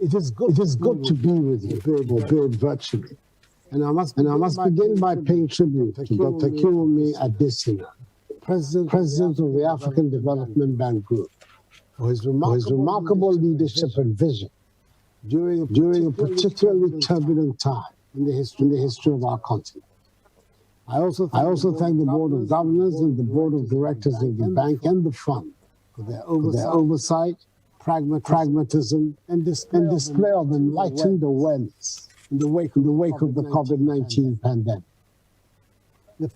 It is good to be with you, albeit virtually. And I must begin by paying tribute to Dr. Kiwumi Adesina, President of the African Development Bank Group, for his remarkable leadership and vision during a particularly turbulent time in the history of our continent. I also thank the Board of Governors and the Board of Directors of the bank and the fund for their oversight, pragmatism, and display of enlightened awareness in the wake of the COVID-19 pandemic. The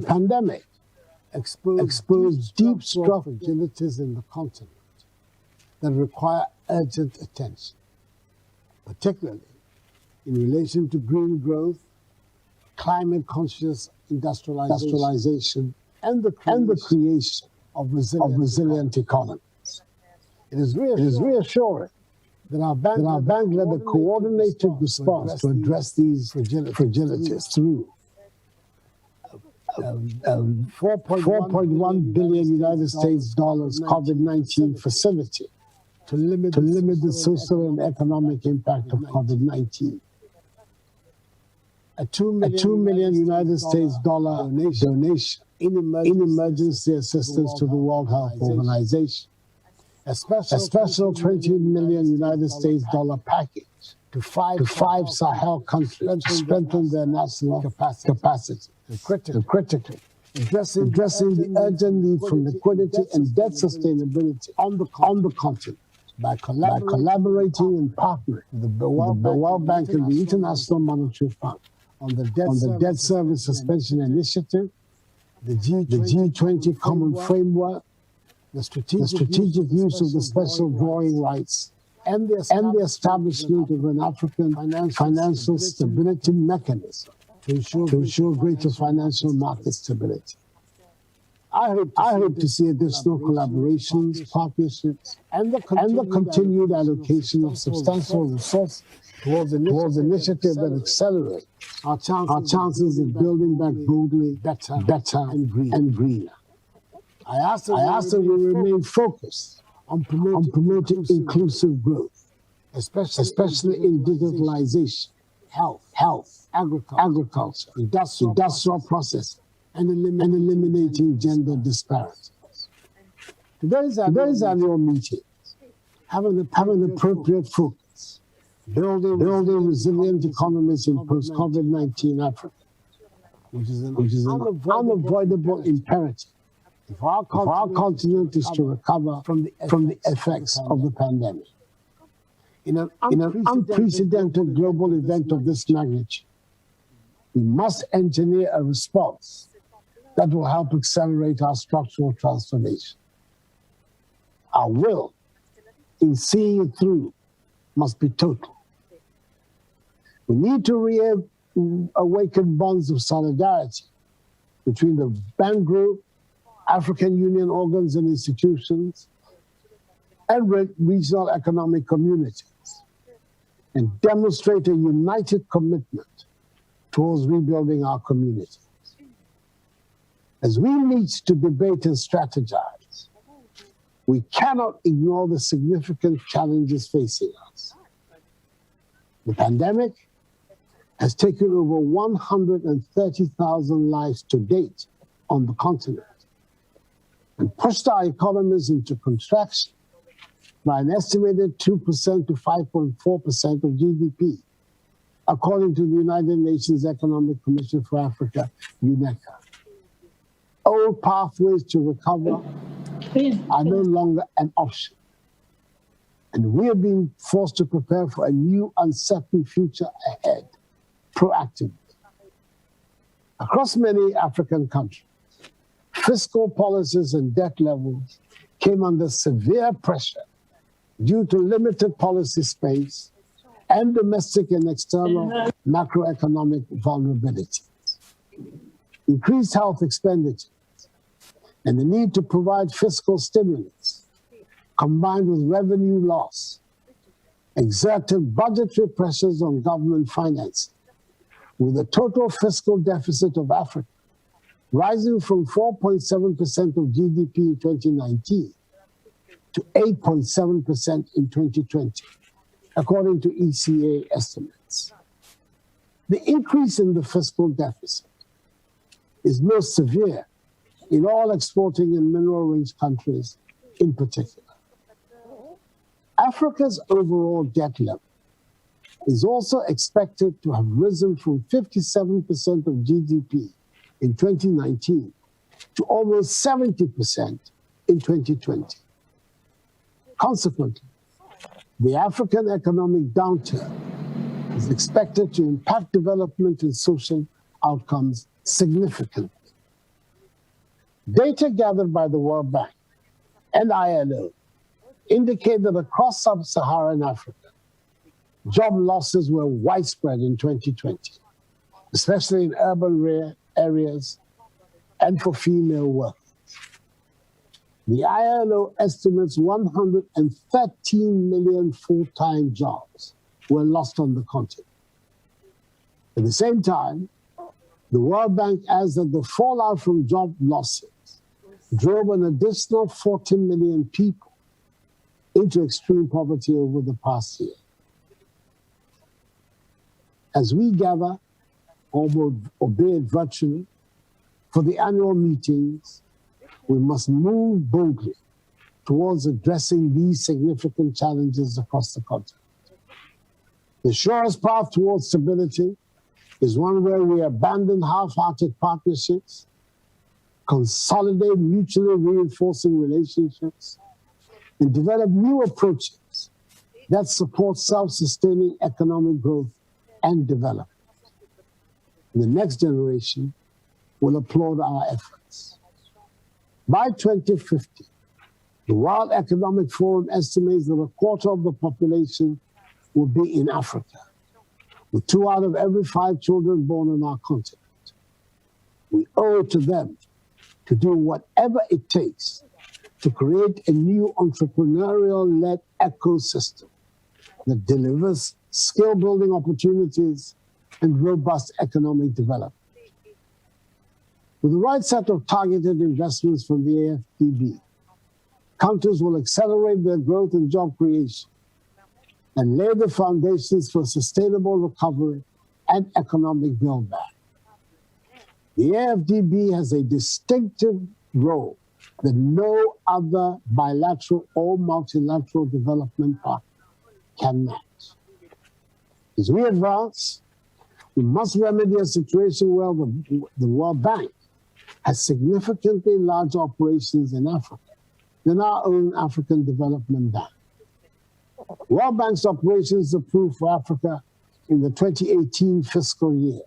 pandemic exposed deep structural fragilities in the continent that require urgent attention, particularly in relation to green growth, climate-conscious industrialization, and the creation of resilient economies. It is reassuring that our bank led a coordinated response to address these fragilities through $4.1 billion United States COVID-19 facility to limit the social and economic impact of COVID-19. A $2 million United States donation in emergency assistance to the World Health Organization. A special $20 million United States package to five Sahel countries to strengthen their national capacity. And critically, addressing the urgent need for liquidity and debt sustainability on the continent by collaborating and partnering with the World Bank and the International Monetary Fund on the debt service suspension initiative, the G20 common framework, the strategic use of the special drawing rights, and the establishment of an African financial stability mechanism to ensure greater financial market stability. I hope to see additional collaborations, partnerships, and the continued allocation of substantial resources towards initiatives that accelerate our chances of building back boldly, better and greener. I ask that we remain focused on promoting inclusive growth, especially in digitalization, health, agriculture, industrial processing, and eliminating gender disparities. Today's annual meeting have an appropriate focus, building resilient economies in post-COVID-19 Africa, which is an unavoidable imperative if our continent is to recover from the effects of the pandemic. In an unprecedented global event of this magnitude, we must engineer a response that will help accelerate our structural transformation. Our will in seeing it through must be total. We need to reawaken bonds of solidarity between the bank group, African Union organs and institutions, and regional economic communities, and demonstrate a united commitment towards rebuilding our communities. As we meet to debate and strategize, we cannot ignore the significant challenges facing us. The pandemic has taken over 130,000 lives to date on the continent and pushed our economies into contraction by an estimated 2% to 5.4% of GDP, according to the United Nations Economic Commission for Africa, UNECA. Old pathways to recover are no longer an option, and we are being forced to prepare for a new uncertain future ahead, proactively. Across many African countries, fiscal policies and debt levels came under severe pressure due to limited policy space and domestic and external macroeconomic vulnerabilities. Increased health expenditures and the need to provide fiscal stimulus, combined with revenue loss, exerted budgetary pressures on government financing, with the total fiscal deficit of Africa rising from 4.7% of GDP in 2019 to 8.7% in 2020, according to ECA estimates. The increase in the fiscal deficit is most severe in all exporting and mineral-rich countries in particular. Africa's overall debt level is also expected to have risen from 57% of GDP in 2019 to almost 70% in 2020. Consequently, the African economic downturn is expected to impact development and social outcomes significantly. Data gathered by the World Bank and ILO indicate that across sub-Saharan Africa, job losses were widespread in 2020, especially in urban areas and for female workers. The ILO estimates 113 million full-time jobs were lost on the continent. At the same time, the World Bank adds that the fallout from job losses drove an additional 40 million people into extreme poverty over the past year. As we gather, albeit virtually, for the annual meetings, we must move boldly towards addressing these significant challenges across the continent. The surest path towards stability is one where we abandon half-hearted partnerships, consolidate mutually reinforcing relationships, and develop new approaches that support self-sustaining economic growth and development. The next generation will applaud our efforts. By 2050, the World Economic Forum estimates that a quarter of the population will be in Africa, with 2 out of every 5 children born on our continent. We owe it to them to do whatever it takes to create a new entrepreneurial-led ecosystem that delivers skill-building opportunities and robust economic development. With the right set of targeted investments from the AfDB, countries will accelerate their growth and job creation and lay the foundations for sustainable recovery and economic build-back. The AfDB has a distinctive role that no other bilateral or multilateral development partner can match. As we advance, we must remedy a situation where the World Bank has significantly larger operations in Africa than our own African Development Bank. World Bank's operations approved for Africa in the 2018 fiscal year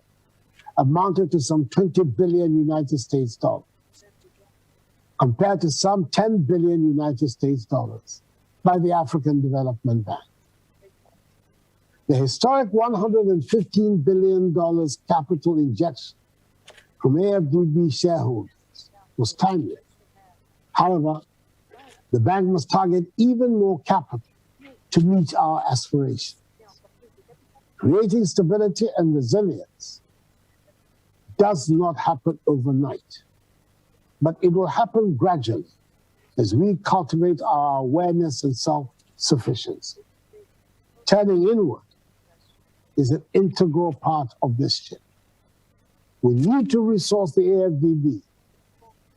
amounted to some 20 billion United States dollars, compared to some 10 billion United States dollars by the African Development Bank. The historic $115 billion capital injection from AfDB shareholders was timely. However, the bank must target even more capital to meet our aspirations. Creating stability and resilience does not happen overnight, but it will happen gradually as we cultivate our awareness and self-sufficiency. Turning inward is an integral part of this shift. We need to resource the AfDB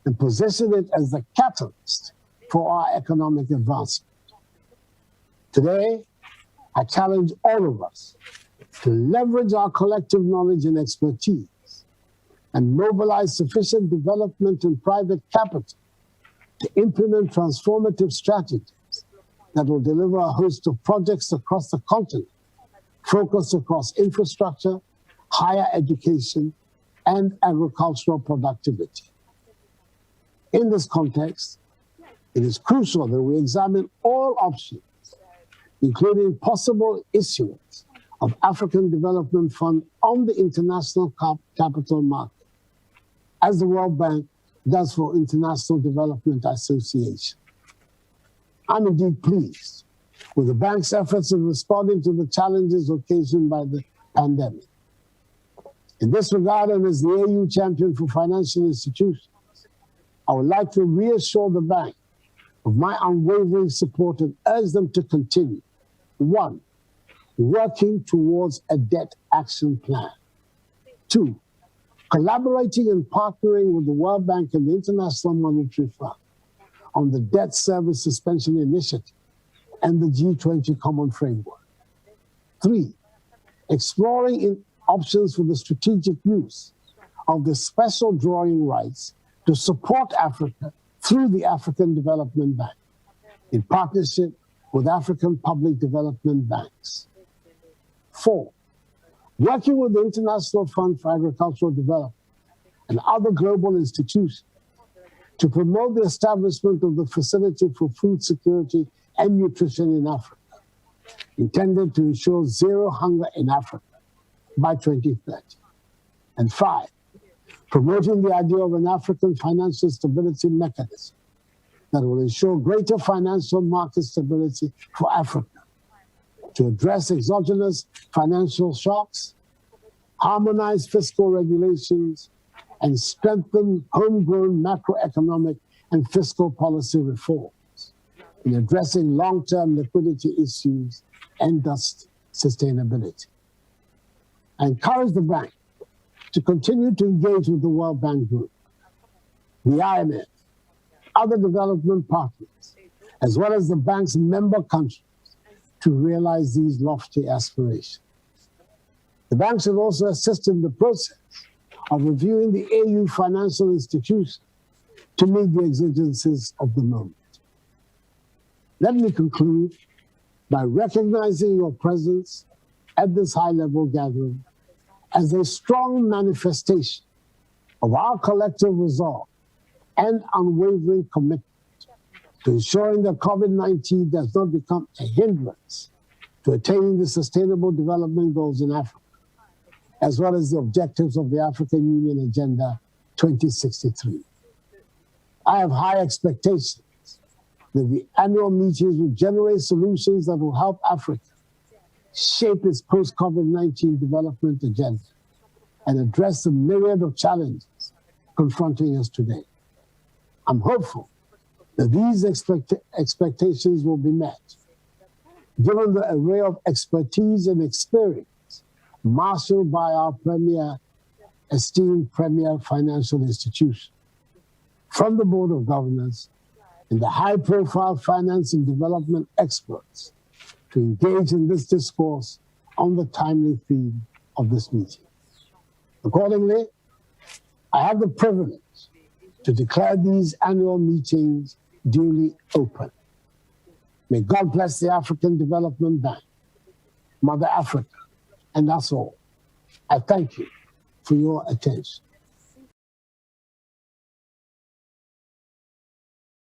and position it as the catalyst for our economic advancement. Today, I challenge all of us to leverage our collective knowledge and expertise and mobilize sufficient development and private capital to implement transformative strategies that will deliver a host of projects across the continent, focused across infrastructure, higher education, and agricultural productivity. In this context, it is crucial that we examine all options, including possible issuance of African Development Fund on the international capital market, as the World Bank does for International Development Association. I'm indeed pleased with the bank's efforts in responding to the challenges occasioned by the pandemic. In this regard, and as the AU champion for financial institutions, I would like to reassure the bank of my unwavering support and urge them to continue. 1, working towards a debt action plan. 2, collaborating and partnering with the World Bank and the International Monetary Fund on the Debt Service Suspension Initiative and the G20 Common Framework. 3, exploring options for the strategic use of the special drawing rights to support Africa through the African Development Bank in partnership with African public development banks. 4, working with the International Fund for Agricultural Development and other global institutions to promote the establishment of the Facility for Food Security and Nutrition in Africa, intended to ensure zero hunger in Africa by 2030. And 5, promoting the idea of an African financial stability mechanism that will ensure greater financial market stability for Africa to address exogenous financial shocks, harmonize fiscal regulations, and strengthen homegrown macroeconomic and fiscal policy reforms in addressing long-term liquidity issues and thus sustainability. I encourage the bank to continue to engage with the World Bank Group, the IMF, other development partners, as well as the bank's member countries to realize these lofty aspirations. The bank should also assist in the process of reviewing the AU financial institutions to meet the exigencies of the moment. Let me conclude by recognizing your presence at this high-level gathering as a strong manifestation of our collective resolve and unwavering commitment to ensuring that COVID-19 does not become a hindrance to attaining the Sustainable Development Goals in Africa, as well as the objectives of the African Union Agenda 2063. I have high expectations that the annual meetings will generate solutions that will help Africa shape its post-COVID-19 development agenda and address the myriad of challenges confronting us today. I'm hopeful that these expectations will be met, given the array of expertise and experience marshaled by our esteemed premier financial institution, from the Board of Governors and the high-profile finance and development experts to engage in this discourse on the timely theme of this meeting. Accordingly, I have the privilege to declare these annual meetings duly open. May God bless the African Development Bank, Mother Africa, and us all. I thank you for your attention.